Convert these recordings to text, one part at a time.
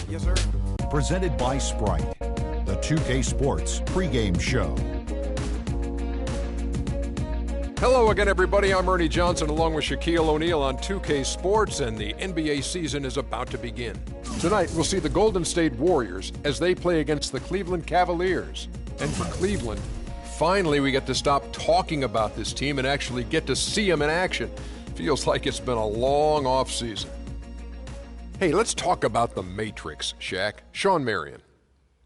Yes, sir. Presented by Sprite, the 2K Sports pregame show. Hello again, everybody. I'm Ernie Johnson along with Shaquille O'Neal on 2K Sports, and the NBA season is about to begin. Tonight, we'll see the Golden State Warriors as they play against the Cleveland Cavaliers. And for Cleveland, finally we get to stop talking about this team and actually get to see them in action. Feels like it's been a long offseason. Hey, let's talk about the Matrix, Shaq. Sean Marion.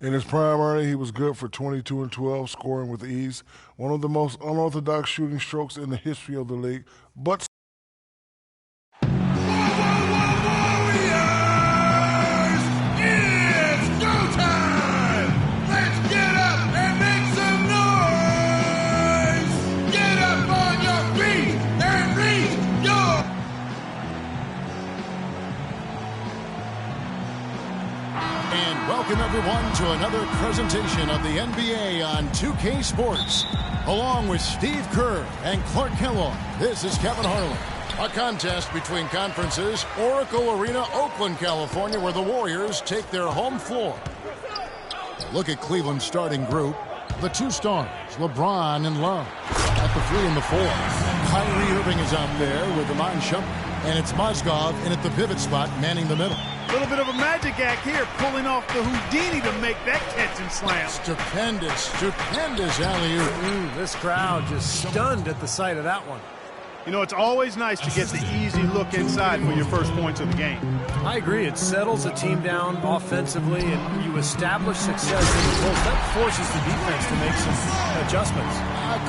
In his prime, Ernie, he was good for 22 and 12, scoring with ease. One of the most unorthodox shooting strokes in the history of the league, but welcome everyone to another presentation of the NBA on 2K Sports. Along with Steve Kerr and Clark Kellogg, this is Kevin Harlan. A contest between conferences, Oracle Arena, Oakland, California, where the Warriors take their home floor. Look at Cleveland's starting group. The two stars, LeBron and Love. At the 3 and the 4, Kyrie Irving is out there with Iman Shumpert. And it's Mozgov in at the pivot spot, manning the middle. A little bit of a magic act here, pulling off the Houdini to make that catch and slam. Stupendous alley-oop. This crowd just stunned at the sight of that one. You know, it's always nice to get the easy look inside for your first points of the game. I agree. It settles the team down offensively, and you establish success in the post. That forces the defense to make some adjustments.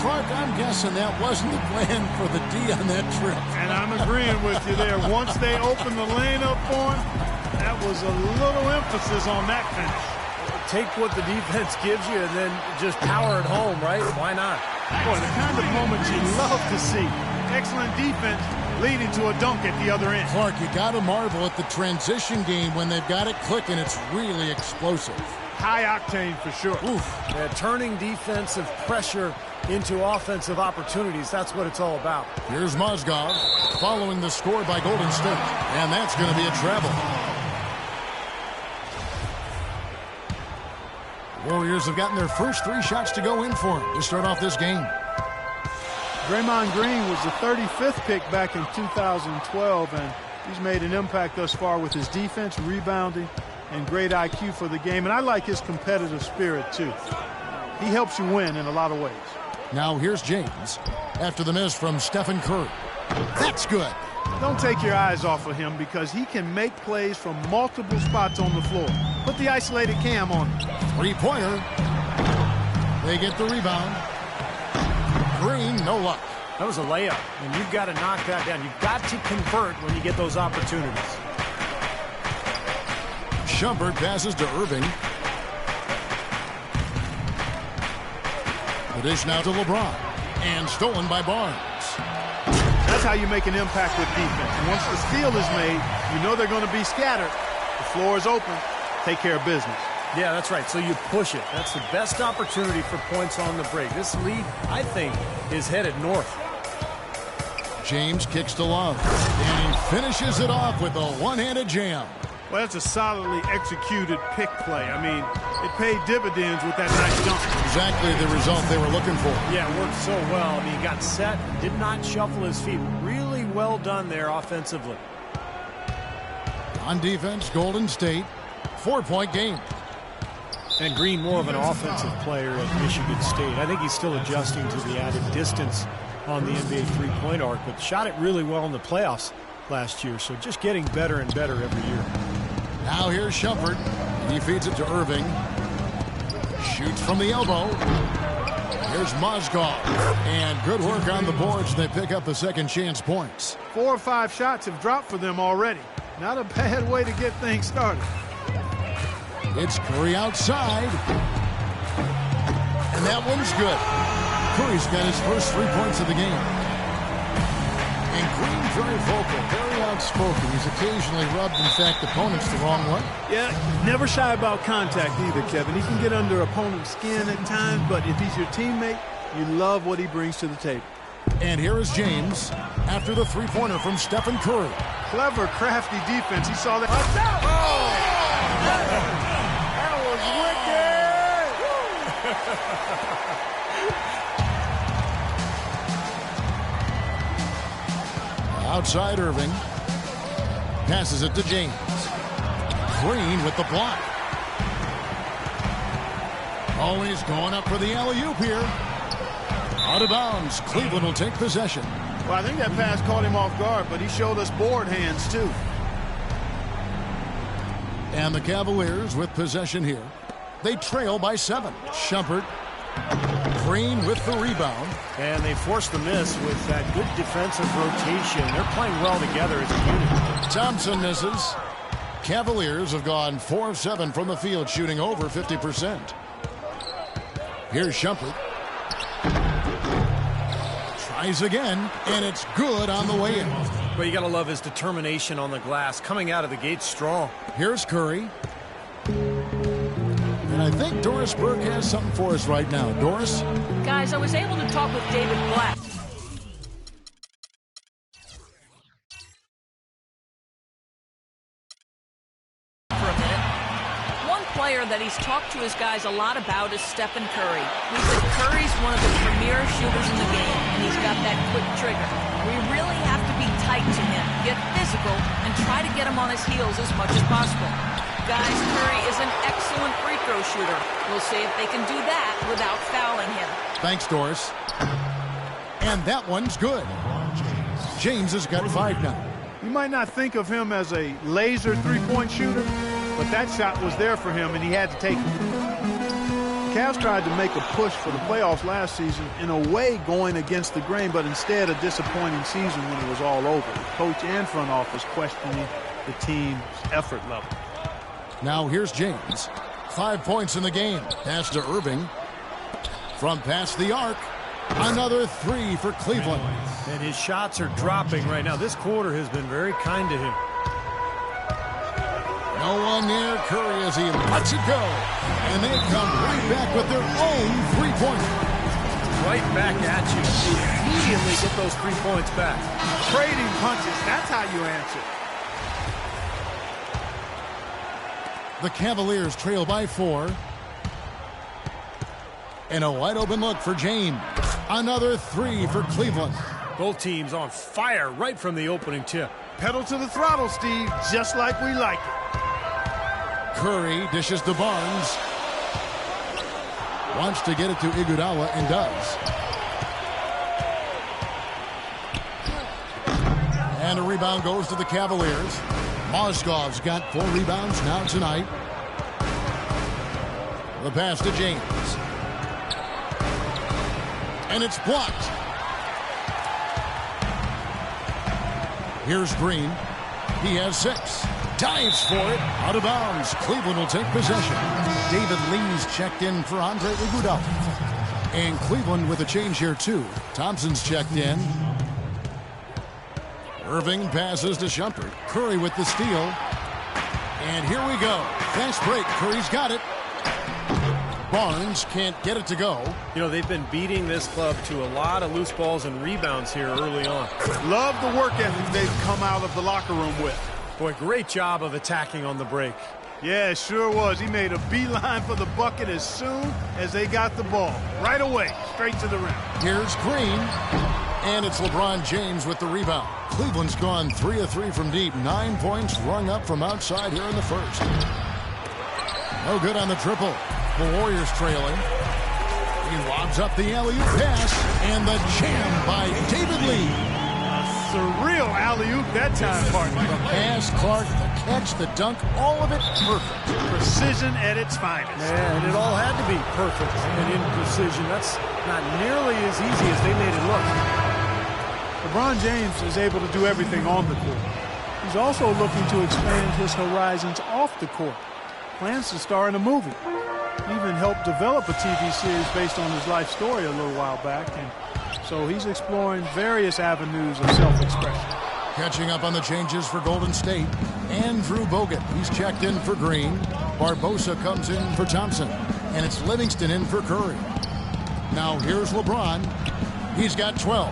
Clark, I'm guessing that wasn't the plan for the D on that trip. And I'm agreeing with you there. Once they opened the lane up for him, that was a little emphasis on that finish. Take what the defense gives you and then just power it home, right? Why not? Boy, the kind of moments you love to see. Excellent defense leading to a dunk at the other end. Clark, you got to marvel at the transition game when they've got it clicking. It's really explosive. High octane for sure. Oof. Yeah, turning defensive pressure into offensive opportunities. That's what it's all about. Here's Mozgov following the score by Golden State. And that's going to be a travel. Warriors have gotten their first 3 shots to go in for them to start off this game. Draymond Green was the 35th pick back in 2012, and he's made an impact thus far with his defense, rebounding, and great IQ for the game. And I like his competitive spirit, too. He helps you win in a lot of ways. Now here's James after the miss from Stephen Curry. That's good. Don't take your eyes off of him because he can make plays from multiple spots on the floor. Put the isolated cam on him. Three-pointer. They get the rebound. Green, no luck. That was a layup, and you've got to knock that down. You've got to convert when you get those opportunities. Shumpert passes to Irving. The dish now to LeBron. And stolen by Barnes. That's how you make an impact with defense. Once the steal is made, you know they're going to be scattered. The floor is open. Take care of business. Yeah, that's right. So you push it. That's the best opportunity for points on the break. This lead, I think, is headed north. James kicks to Love. And he finishes it off with a one-handed jam. Well, that's a solidly executed pick play. I mean, it paid dividends with that nice dunk. Exactly the result they were looking for. Yeah, it worked so well. I mean, he got set, did not shuffle his feet. Really well done there offensively. On defense, Golden State, 4-point game. And Green, more of an offensive player at Michigan State. I think he's still adjusting to the added distance on the NBA three-point arc, but shot it really well in the playoffs last year. So just getting better and better every year. Now here's Shumpert. He feeds it to Irving. Shoots from the elbow. Here's Mozgov. And good work on the boards. They pick up the second chance points. 4 or 5 shots have dropped for them already. Not a bad way to get things started. It's Curry outside. And that one's good. Curry's got his first 3 points of the game. And Green very vocal, very outspoken. He's occasionally rubbed, in fact, opponents the wrong way. Yeah, never shy about contact either, Kevin. He can get under opponent's skin at times, but if he's your teammate, you love what he brings to the table. And here is James after the three-pointer from Stephen Curry. Clever, crafty defense. He saw that. That was wicked! Outside Irving. Passes it to James. Green with the block. Always going up for the alley-oop here. Out of bounds. Cleveland will take possession. Well, I think that pass caught him off guard, but he showed us board hands, too. And the Cavaliers with possession here. They trail by 7. Shumpert. Green with the rebound. And they forced the miss with that good defensive rotation. They're playing well together as a unit. Thompson misses. Cavaliers have gone 4 of 7 from the field, shooting over 50%. Here's Shumpert. Tries again, and it's good on the way in. But you got to love his determination on the glass, coming out of the gate strong. Here's Curry. And I think Doris Burke has something for us right now. Doris? Guys, I was able to talk with David Black. For a minute. One player that he's talked to his guys a lot about is Stephen Curry. He said Curry's one of the premier shooters in the game, and he's got that quick trigger. We really have to be tight to him, get physical, and try to get him on his heels as much as possible. Guys, Curry is an excellent free throw shooter. We'll see if they can do that without fouling him. Thanks, Doris. And that one's good. James has got 5 now. You might not think of him as a laser three-point shooter, but that shot was there for him, and he had to take it. The Cavs tried to make a push for the playoffs last season, in a way going against the grain, but instead a disappointing season when it was all over. The coach and front office questioning the team's effort level. Now here's James. 5 points in the game. Pass to Irving. From past the arc. Another 3 for Cleveland. And his shots are dropping right now. This quarter has been very kind to him. No one near Curry as he lets it go. And they come right back with their own 3-pointer. Right back at you. Immediately get those 3 points back. Trading punches, that's how you answer. The Cavaliers trail by 4. And a wide open look for James. Another 3 for Cleveland. Both teams on fire right from the opening tip. Pedal to the throttle, Steve, just like we like it. Curry dishes to Barnes. Wants to get it to Iguodala and does. And a rebound goes to the Cavaliers. Mozgov's got 4 rebounds now tonight. The pass to James. And it's blocked. Here's Green. He has 6. Dives for it. Out of bounds. Cleveland will take possession. David Lee's checked in for Andre Iguodala. And Cleveland with a change here too. Thompson's checked in. Irving passes to Shumpert. Curry with the steal. And here we go. Fast break. Curry's got it. Barnes can't get it to go. You know, they've been beating this club to a lot of loose balls and rebounds here early on. Love the work ethic they've come out of the locker room with. Boy, great job of attacking on the break. Yeah, it sure was. He made a beeline for the bucket as soon as they got the ball. Right away, straight to the rim. Here's Green. And it's LeBron James with the rebound. Cleveland's gone 3 of 3 from deep. 9 points rung up from outside here in the first. No good on the triple. The Warriors trailing. He lobs up the alley-oop pass. And the jam by David Lee. Surreal alley-oop that time, partner. The pass, Clark, the catch, the dunk, all of it perfect. Precision at its finest. Yeah, and it all had to be perfect and in precision. That's not nearly as easy as they made it look. LeBron James is able to do everything on the court. He's also looking to expand his horizons off the court. Plans to star in a movie. Even helped develop a TV series based on his life story a little while back. And so he's exploring various avenues of self-expression. Catching up on the changes for Golden State. Andrew Bogut, he's checked in for Green. Barbosa comes in for Thompson. And it's Livingston in for Curry. Now here's LeBron. He's got 12.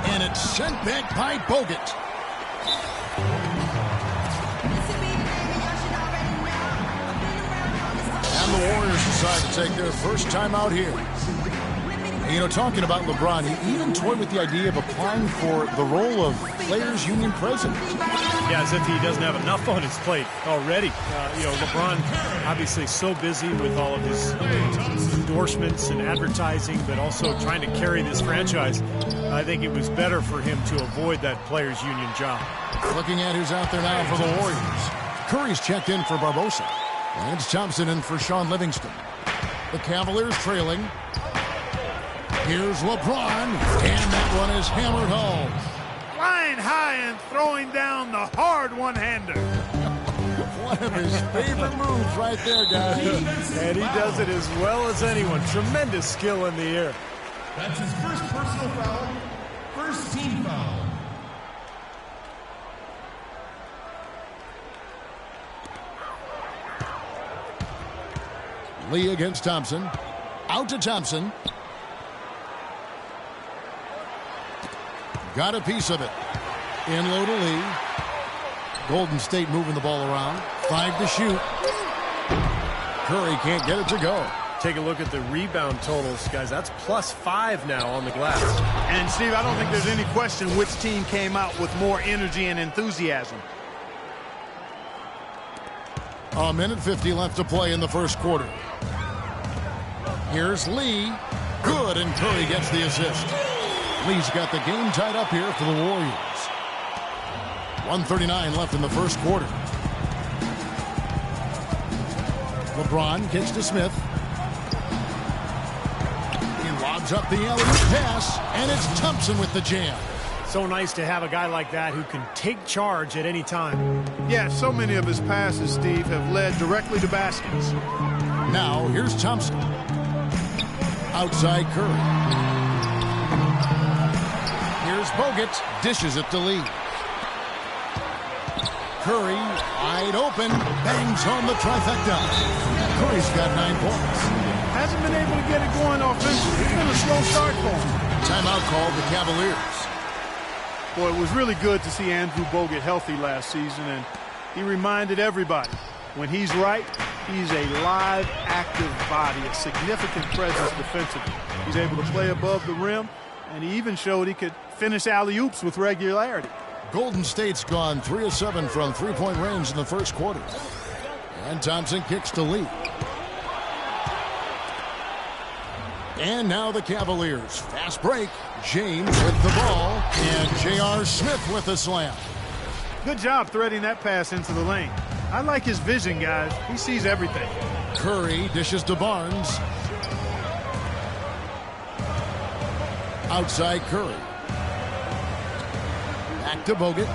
And it's sent back by Bogut. And the Warriors decide to take their first time out here. And, you know, talking about LeBron, he even toyed with the idea of applying for the role of Players Union president. Yeah, as if he doesn't have enough on his plate already. You know, LeBron obviously so busy with all of his endorsements and advertising, but also trying to carry this franchise. I think it was better for him to avoid that Players Union job. Looking at who's out there now for the Warriors. Curry's checked in for Barbosa. And it's Thompson in for Sean Livingston. The Cavaliers trailing. Here's LeBron, and that one is hammered home. Flying high and throwing down the hard one-hander. One of his favorite moves right there, guys. And he does it as well as anyone. Tremendous skill in the air. That's his first personal foul, first team foul. Lee against Thompson. Out to Thompson. Got a piece of it. In low to Lee. Golden State moving the ball around. 5 to shoot. Curry can't get it to go. Take a look at the rebound totals, guys. That's +5 now on the glass. And, Steve, I don't think there's any question which team came out with more energy and enthusiasm. A minute 50 left to play in the first quarter. Here's Lee. Good, and Curry gets the assist. Lee's got the game tied up here for the Warriors. 1:39 left in the first quarter. LeBron kicks to Smith. He lobs up the alley-oop pass, and it's Thompson with the jam. So nice to have a guy like that who can take charge at any time. Yeah, so many of his passes, Steve, have led directly to baskets. Now, here's Thompson. Outside Curry. Here's Bogut. Dishes it to Lee. Curry, wide open. Bangs home the trifecta. Curry's got 9 points. Hasn't been able to get it going offensively. It's been a slow start for him. Timeout called the Cavaliers. Boy, it was really good to see Andrew Bogut healthy last season, and he reminded everybody, when he's right, he's a live, active body, a significant presence defensively. He's able to play above the rim, and he even showed he could finish alley-oops with regularity. Golden State's gone 3 of 7 from three-point range in the first quarter. And Thompson kicks to Lee. And now the Cavaliers. Fast break. James with the ball. And J.R. Smith with the slam. Good job threading that pass into the lane. I like his vision, guys. He sees everything. Curry dishes to Barnes. Outside Curry. Back to Bogut.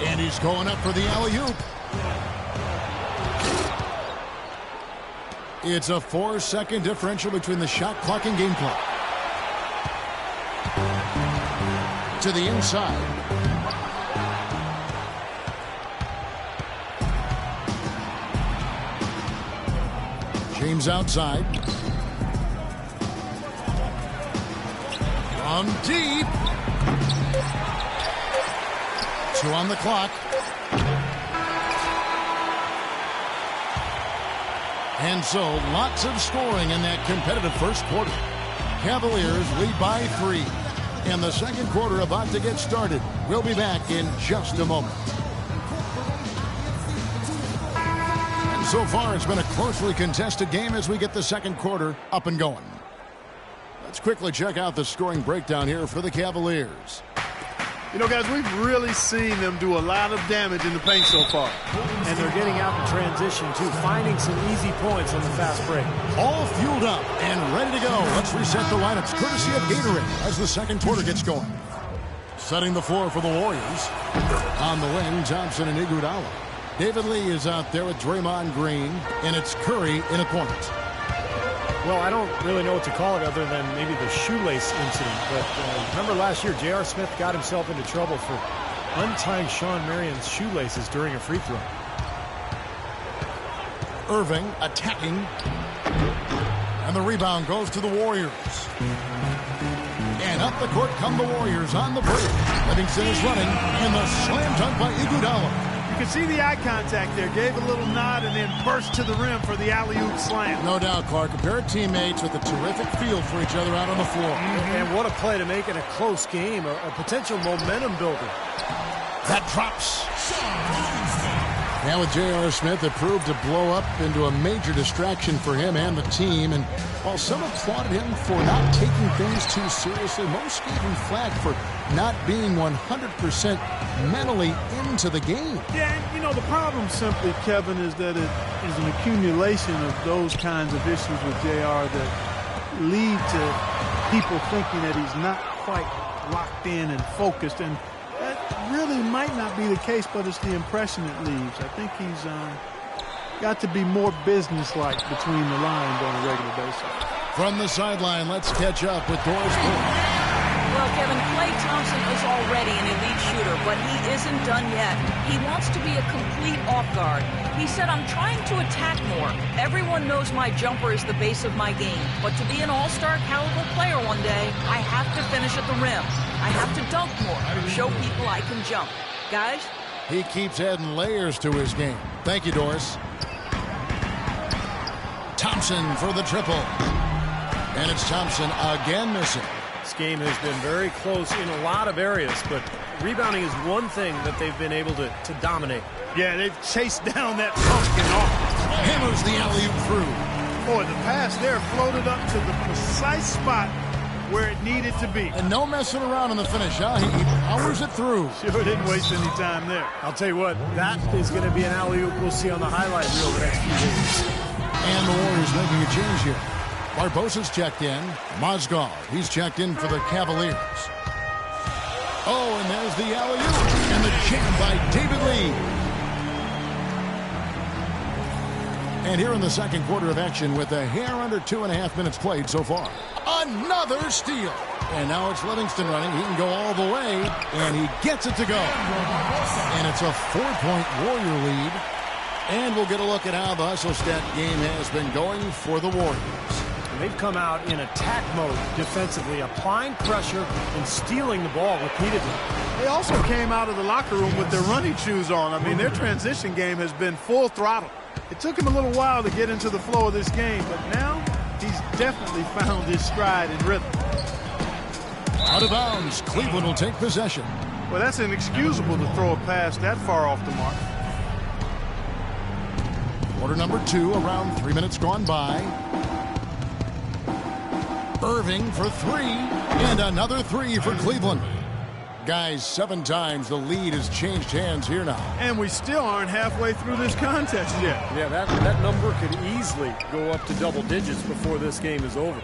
And he's going up for the alley-oop. It's a 4-second differential between the shot clock and game clock. To the inside. James outside. From deep. 2 on the clock. And so, lots of scoring in that competitive first quarter. Cavaliers lead by 3. And the second quarter about to get started. We'll be back in just a moment. And so far, it's been a closely contested game as we get the second quarter up and going. Let's quickly check out the scoring breakdown here for the Cavaliers. You know, guys, we've really seen them do a lot of damage in the paint so far. And they're getting out in transition, too, finding some easy points on the fast break. All fueled up and ready to go. Let's reset the lineups courtesy of Gatorade as the second quarter gets going. Setting the floor for the Warriors. On the wing, Thompson and Iguodala. David Lee is out there with Draymond Green, and it's Curry in a point. Well, I don't really know what to call it other than maybe the shoelace incident. But remember last year, J.R. Smith got himself into trouble for untying Sean Marion's shoelaces during a free throw. Irving attacking. And the rebound goes to the Warriors. And And up the court come the Warriors on the break. Livingston is running, and the slam dunk by Iguodala. You can see the eye contact there. Gave a little nod and then burst to the rim for the alley-oop slam. No doubt, Clark. A pair of teammates with a terrific feel for each other out on the floor. And what a play to make it a close game, a potential momentum builder. That drops. Now with J.R. Smith, it proved to blow up into a major distraction for him and the team. And while some applauded him for not taking things too seriously, most gave him flack for not being 100% mentally into the game. Yeah, and you know, the problem simply, Kevin, is that it is an accumulation of those kinds of issues with JR that lead to people thinking that he's not quite locked in and focused. And that really might not be the case, but it's the impression it leaves. I think he's got to be more businesslike between the lines on a regular basis. From the sideline, let's catch up with Doris Burke. Well, Kevin, Klay Thompson is already an elite shooter, but he isn't done yet. He wants to be a complete off guard. He said, I'm trying to attack more. Everyone knows my jumper is the base of my game, but to be an all-star caliber player one day, I have to finish at the rim. I have to dunk more, show people I can jump. Guys? He keeps adding layers to his game. Thank you, Doris. Thompson for the triple. And it's Thompson again missing. This game has been very close in a lot of areas, but rebounding is one thing that they've been able to dominate. Yeah, they've chased down that pumpkin off. Hammers the alley-oop through. Boy, the pass there floated up to the precise spot where it needed to be. And no messing around on the finish, huh? He powers it through. Sure didn't waste any time there. I'll tell you what, that is going to be an alley-oop we'll see on the highlight reel the next few days. And the Warriors making a change here. Barbosa's checked in. Mozgov, he's checked in for the Cavaliers. Oh, and there's the alley-oop. And the jam by David Lee. And here in the second quarter of action with a hair under 2.5 minutes played so far. Another steal. And now it's Livingston running. He can go all the way. And he gets it to go. And it's a 4-point Warrior lead. And we'll get a look at how the hustle stat game has been going for the Warriors. They've come out in attack mode defensively, applying pressure and stealing the ball repeatedly. They also came out of the locker room with their running shoes on. I mean, their transition game has been full throttle. It took him a little while to get into the flow of this game, but now he's definitely found his stride and rhythm. Out of bounds, Cleveland will take possession. Well, that's inexcusable to throw a pass that far off the mark. Quarter number 2, around 3 minutes gone by. Irving for 3, and another 3 for Cleveland. Guys, 7 times the lead has changed hands here now. And we still aren't halfway through this contest yet. Yeah, that number could easily go up to double digits before this game is over.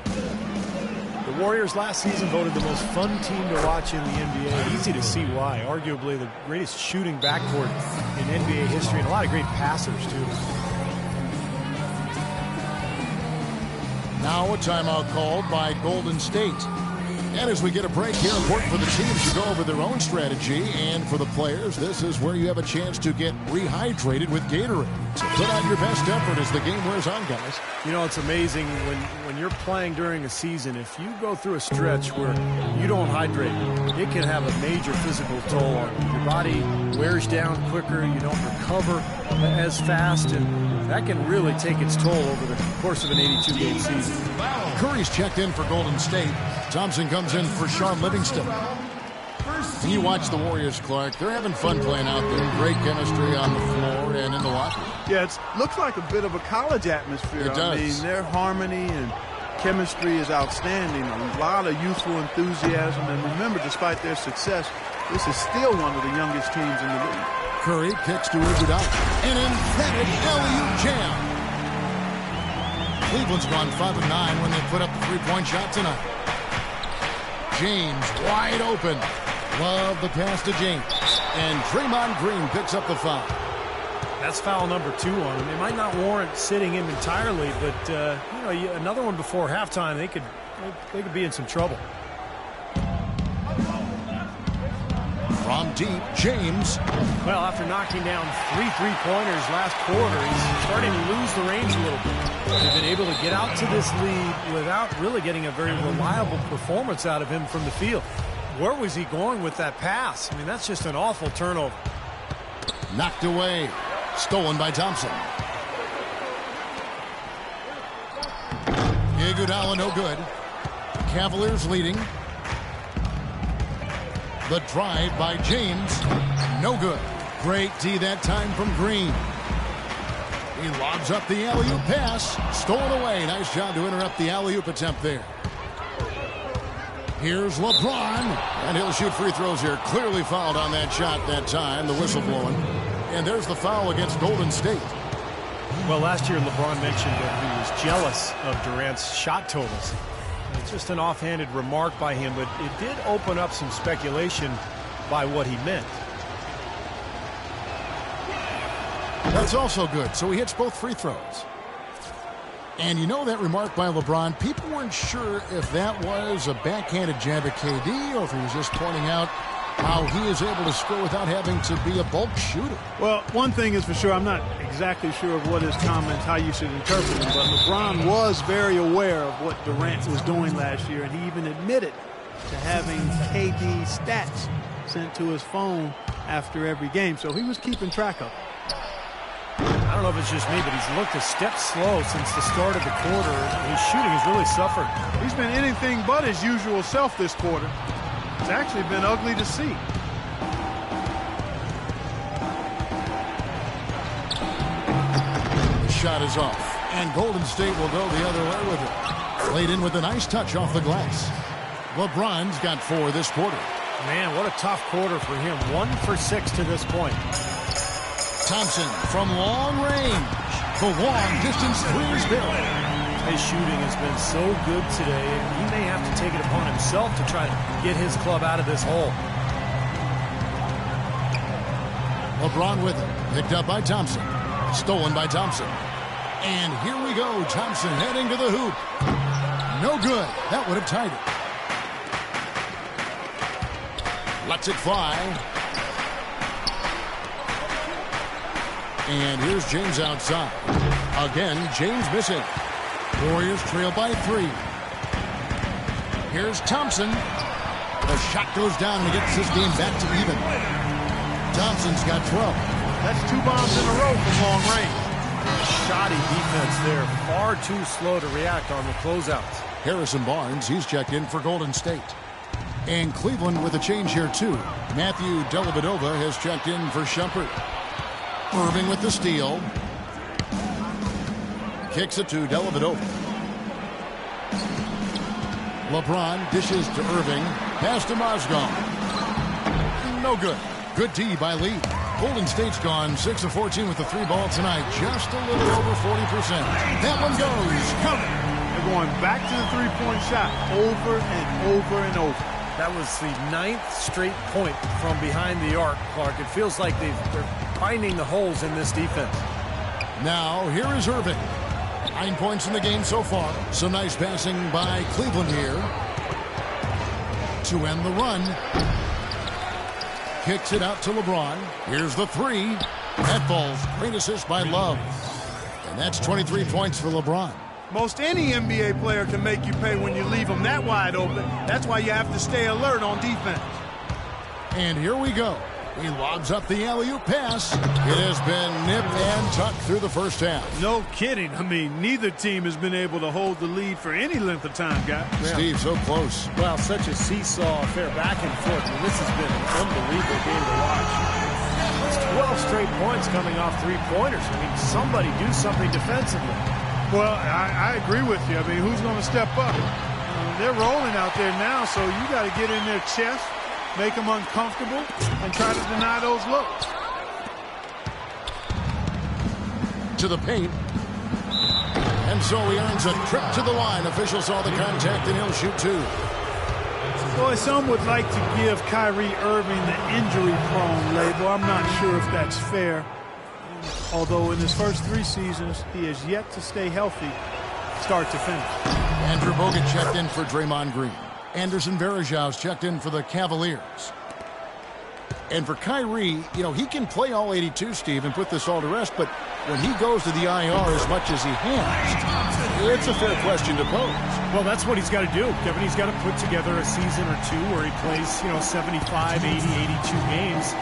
The Warriors last season voted the most fun team to watch in the NBA. Easy to see why. Arguably the greatest shooting backcourt in NBA history, and a lot of great passers, too. Now a timeout called by Golden State. And as we get a break here, important for the teams to go over their own strategy. And for the players, this is where you have a chance to get rehydrated with Gatorade. So put out your best effort as the game wears on, guys. You know, it's amazing when you're playing during a season, if you go through a stretch where you don't hydrate, it can have a major physical toll on you. Your body wears down quicker, you don't recover as fast, and that can really take its toll over the course of an 82-game season. Curry's checked in for Golden State. Thompson comes in for Sean Livingston. And you watch the Warriors, Clark. They're having fun playing out there. Great chemistry on the floor and in the locker room. Yeah, it looks like a bit of a college atmosphere. It does. I mean, their harmony and chemistry is outstanding. A lot of youthful enthusiasm. And remember, despite their success, this is still one of the youngest teams in the league. Curry kicks to Iguodala. An emphatic alley-oop jam. Cleveland's gone 5 of 9 when they put up the three-point shot tonight. James wide open. Love the pass to James. And Draymond Green picks up the foul. That's foul number 2 on him. It might not warrant sitting him entirely, but you know, another one before halftime, they could be in some trouble. From deep, James. Well, after knocking down 3 3-pointers last quarter, he's starting to lose the range a little bit. They've been able to get out to this lead without really getting a very reliable performance out of him from the field. Where was he going with that pass? I mean, that's just an awful turnover. Knocked away. Stolen by Thompson. Iguodala no good. Cavaliers leading. The drive by James. No good. Great D that time from Green. He lobs up the alley-oop pass. Stolen away. Nice job to interrupt the alley-oop attempt there. Here's LeBron. And he'll shoot free throws here. Clearly fouled on that shot that time. The whistle blowing. And there's the foul against Golden State. Well, last year LeBron mentioned that he was jealous of Durant's shot totals. It's just an offhanded remark by him, but it did open up some speculation by what he meant. That's also good. So he hits both free throws. And you know that remark by LeBron, people weren't sure if that was a backhanded jab at KD or if he was just pointing out how he is able to score without having to be a bulk shooter. Well, one thing is for sure, I'm not exactly sure of what his comments, how you should interpret them, but LeBron was very aware of what Durant was doing last year, and he even admitted to having KD stats sent to his phone after every game, so he was keeping track of it. I don't know if it's just me, but he's looked a step slow since the start of the quarter. His shooting has really suffered. He's been anything but his usual self this quarter. It's actually been ugly to see. The shot is off, and Golden State will go the other way with it. Laid in with a nice touch off the glass. LeBron's got 4 this quarter. Man, what a tough quarter for him. 1 for 6 to this point. Thompson from long range. The long-distance three is good. His shooting has been so good today, and he may have to take it upon himself to try to get his club out of this hole. LeBron with it. Picked up by Thompson. Stolen by Thompson. And here we go. Thompson heading to the hoop. No good. That would have tied it. Lets it fly. And here's James outside. Again, James missing. Warriors trail by 3. Here's Thompson. The shot goes down and gets this game back to even. Thompson's got 12. That's 2 bombs in a row from long range. Shoddy defense there. Far too slow to react on the closeouts. Harrison Barnes, he's checked in for Golden State. And Cleveland with a change here too. Matthew Dellavedova has checked in for Shumpert. Irving with the steal. Kicks it to Dellavedova. LeBron dishes to Irving. Pass to Mozgov. No good. Good D by Lee. Golden State's gone 6 of 14 with the 3 ball tonight. Just a little over 40%. That one goes. Covered. They're going back to the three-point shot over and over and over. That was the 9th straight point from behind the arc, Clark. It feels like they're finding the holes in this defense. Now, here is Irving. 9 points in the game so far. Some nice passing by Cleveland here to end the run. Kicks it out to LeBron. Here's the 3. That falls. Great assist by Love. And that's 23 points for LeBron. Most any NBA player can make you pay when you leave them that wide open. That's why you have to stay alert on defense. And here we go. He lobs up the alley-oop pass. It has been nipped and tucked through the first half. No kidding. I mean, neither team has been able to hold the lead for any length of time, guys. Steve, so close. Well, such a seesaw affair back and forth. I mean, this has been an unbelievable game to watch. It's 12 straight points coming off 3-pointers. I mean, somebody do something defensively. Well, I agree with you. I mean, who's going to step up? They're rolling out there now, so you got to get in their chest, make them uncomfortable, and try to deny those looks. To the paint. And so he earns a trip to the line. Official saw the contact, and he'll shoot 2. Boy, some would like to give Kyrie Irving the injury-prone label. I'm not sure if that's fair. Although in his first 3 seasons, he has yet to stay healthy start to finish. Andrew Bogut checked in for Draymond Green. Anderson Varejão's checked in for the Cavaliers. And for Kyrie, you know, he can play all 82, Steve, and put this all to rest, but when he goes to the IR as much as he has, it's a fair question to pose. Well, that's what he's got to do, Kevin. He's got to put together a season or two where he plays, you know, 75, 80, 82 games.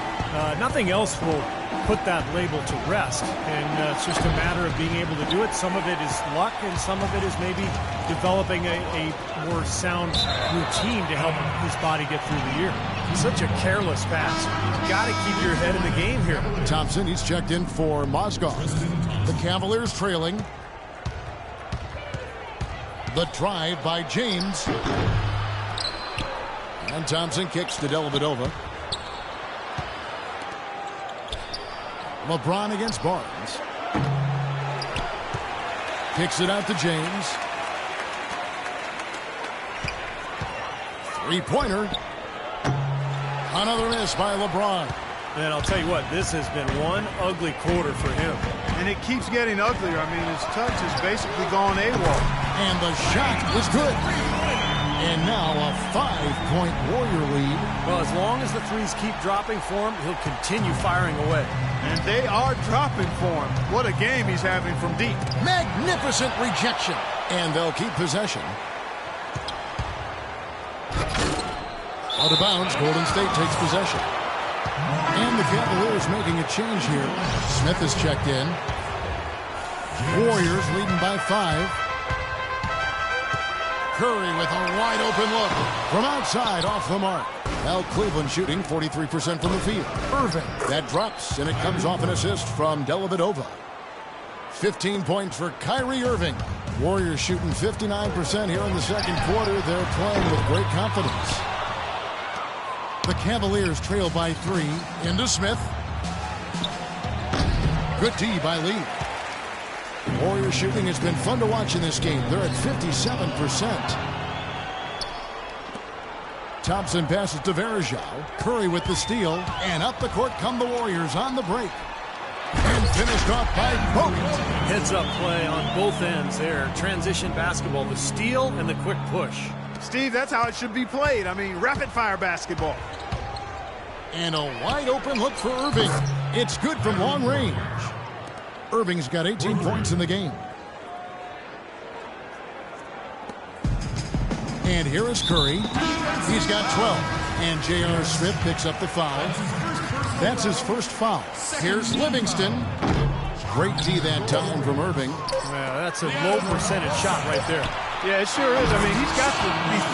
Nothing else will put that label to rest, and it's just a matter of being able to do it. Some of it is luck, and some of it is maybe developing a more sound routine to help his body get through the year. He's such a careless passer. You've got to keep your head in the game here. Thompson, he's checked in for Mozgov. The Cavaliers trailing. The drive by James. And Thompson kicks to Dellavedova. LeBron against Barnes. Kicks it out to James. Three-pointer. Another miss by LeBron. And I'll tell you what, this has been one ugly quarter for him. And it keeps getting uglier. I mean, his touch has basically gone AWOL. And the shot is good. And now a 5-point Warrior lead. Well, as long as the threes keep dropping for him, he'll continue firing away. And they are dropping for him. What a game he's having from deep. Magnificent rejection. And they'll keep possession. Out of bounds, Golden State takes possession. And the Cavaliers making a change here. Smith is checked in. Warriors leading by 5. Curry with a wide open look from outside off the mark. Now Cleveland shooting 43% from the field. Irving, that drops, and it comes off an assist from Dellavedova. 15 points for Kyrie Irving. Warriors shooting 59% here in the second quarter. They're playing with great confidence. The Cavaliers trail by 3. Into Smith. Good D by Lee. Warriors shooting has been fun to watch in this game. They're at 57%. Thompson passes to Varejao. Curry with the steal. And up the court come the Warriors on the break. And finished off by Bogut. Heads-up play on both ends there. Transition basketball, the steal and the quick push. Steve, that's how it should be played. I mean, rapid-fire basketball. And a wide-open look for Irving. It's good from long range. Irving's got 18 points in the game. And here is Curry. He's got 12. And J.R. Smith picks up the foul. That's his first foul. Here's Livingston. Great D that time from Irving. Yeah, that's a low percentage shot right there. Yeah, it sure is. I mean, he's got to be